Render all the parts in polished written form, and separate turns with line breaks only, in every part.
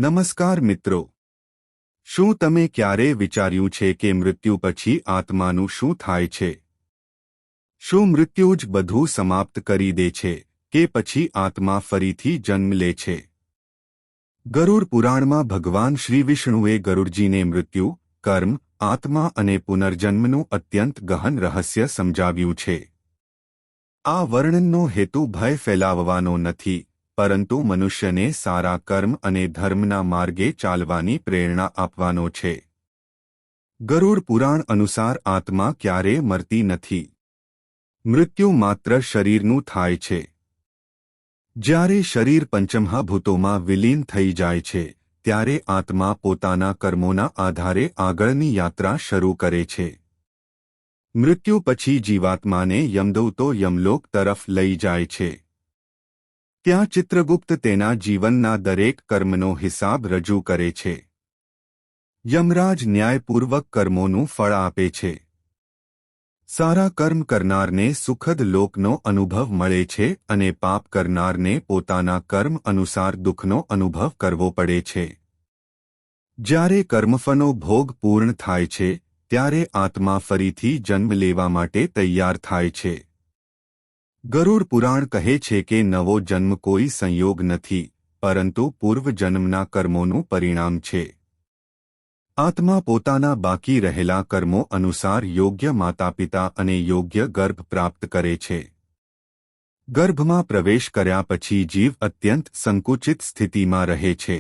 નમસ્કાર મિત્રો, શું તમે ક્યારે વિચાર્યું છે કે મૃત્યુ પછી આત્માનું શું થાય છે? શું મૃત્યુ જ બધું સમાપ્ત કરી દે છે કે પછી આત્મા ફરીથી જન્મ લે છે? ગરુડ પુરાણમાં ભગવાન શ્રી વિષ્ણુએ ગરુડજીને મૃત્યુ, કર્મ, આત્મા અને પુનર્જન્મનું અત્યંત ગહન રહસ્ય સમજાવ્યું છે. આ વર્ણનનો હેતુ ભય ફેલાવવાનો નથી, પરંતુ મનુષ્યને સારા કર્મ અને ધર્મના માર્ગે ચાલવાની પ્રેરણા આપવાનો છે. ગરુડ પુરાણ અનુસાર આત્મા ક્યારેય મરતી નથી. મૃત્યુ માત્ર શરીરનું થાય છે. જ્યારે શરીર પંચમહાભૂતોમાં વિલીન થઈ જાય છે, ત્યારે આત્મા પોતાના કર્મોના આધારે આગળની યાત્રા શરૂ કરે છે. મૃત્યુ પછી જીવાત્માને યમદૂતો યમલોક તરફ લઈ જાય છે. ત્યાં ચિત્રગુપ્ત તેના જીવનના દરેક કર્મનો હિસાબ રજૂ કરે છે. યમરાજ ન્યાયપૂર્વક કર્મોનું ફળ આપે છે. સારા કર્મ કરનારને સુખદ લોકનો અનુભવ મળે છે અને પાપ કરનારને પોતાના કર્મ અનુસાર દુઃખનો અનુભવ કરવો પડે છે. જ્યારે કર્મફળનો ભોગ પૂર્ણ થાય છે, ત્યારે આત્મા ફરીથી જન્મ લેવા માટે તૈયાર થાય છે. ગરુડ પુરાણ કહે છે કે નવો જન્મ કોઈ સંયોગ નથી, પરંતુ પૂર્વજન્મના કર્મોનું પરિણામ છે. આત્મા પોતાના બાકી રહેલા કર્મો અનુસાર યોગ્ય માતાપિતા અને યોગ્ય ગર્ભ પ્રાપ્ત કરે છે. ગર્ભમાં પ્રવેશ કર્યા પછી જીવ અત્યંત સંકુચિત સ્થિતિમાં રહે છે.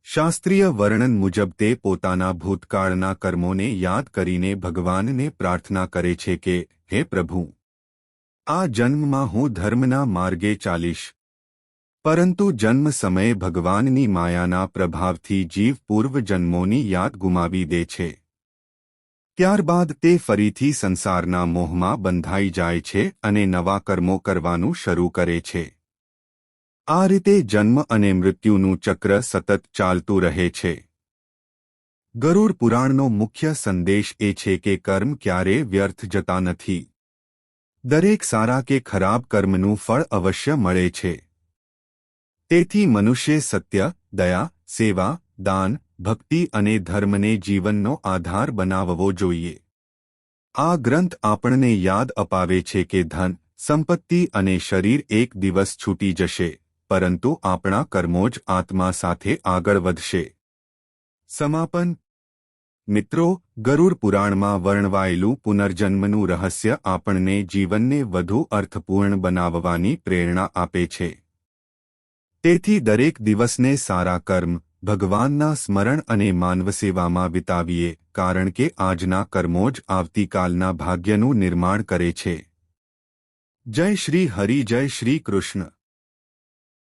શાસ્ત્રીય વર્ણન મુજબ તે પોતાના ભૂતકાળના કર્મોને યાદ કરીને ભગવાનને પ્રાર્થના કરે છે કે, હે પ્રભુ, આ જન્મમાં હું ધર્મના માર્ગે ચાલીશ. પરંતુ જન્મ સમયે ભગવાનની માયાના પ્રભાવથી જીવ પૂર્વજન્મોની યાદ ગુમાવી દે છે. ત્યારબાદ તે ફરીથી સંસારના મોહમાં બંધાઈ જાય છે અને નવા કર્મો કરવાનું શરૂ કરે છે. આ રીતે જન્મ અને મૃત્યુનું ચક્ર સતત ચાલતું રહે છે. ગરુડ પુરાણનો મુખ્ય સંદેશ એ છે કે કર્મ ક્યારેય વ્યર્થ જતા નથી. દરેક સારા કે ખરાબ કર્મનું ફળ અવશ્ય મળે છે. તેથી મનુષ્ય સત્ય, દયા, સેવા, દાન, ભક્તિ અને ધર્મને જીવનનો આધાર બનાવવો જોઈએ. આ ગ્રંથ આપણને યાદ અપાવે છે કે ધન, સંપત્તિ અને શરીર એક દિવસ છૂટી જશે, પરંતુ આપણા કર્મો જ આત્મા સાથે આગળ વધશે. સમાપન. મિત્રો, ગરુડ પુરાણમાં વર્ણવાયેલું પુનર્જન્મનું રહસ્ય આપણને જીવનને વધુ અર્થપૂર્ણ બનાવવાની પ્રેરણા આપે છે. તેથી દરેક દિવસને સારા કર્મ, ભગવાનના સ્મરણ અને માનવસેવામાં વિતાવીએ, કારણ કે આજના કર્મો જ આવતીકાલના ભાગ્યનું નિર્માણ કરે છે. જય શ્રી હરિ, જય શ્રી કૃષ્ણ.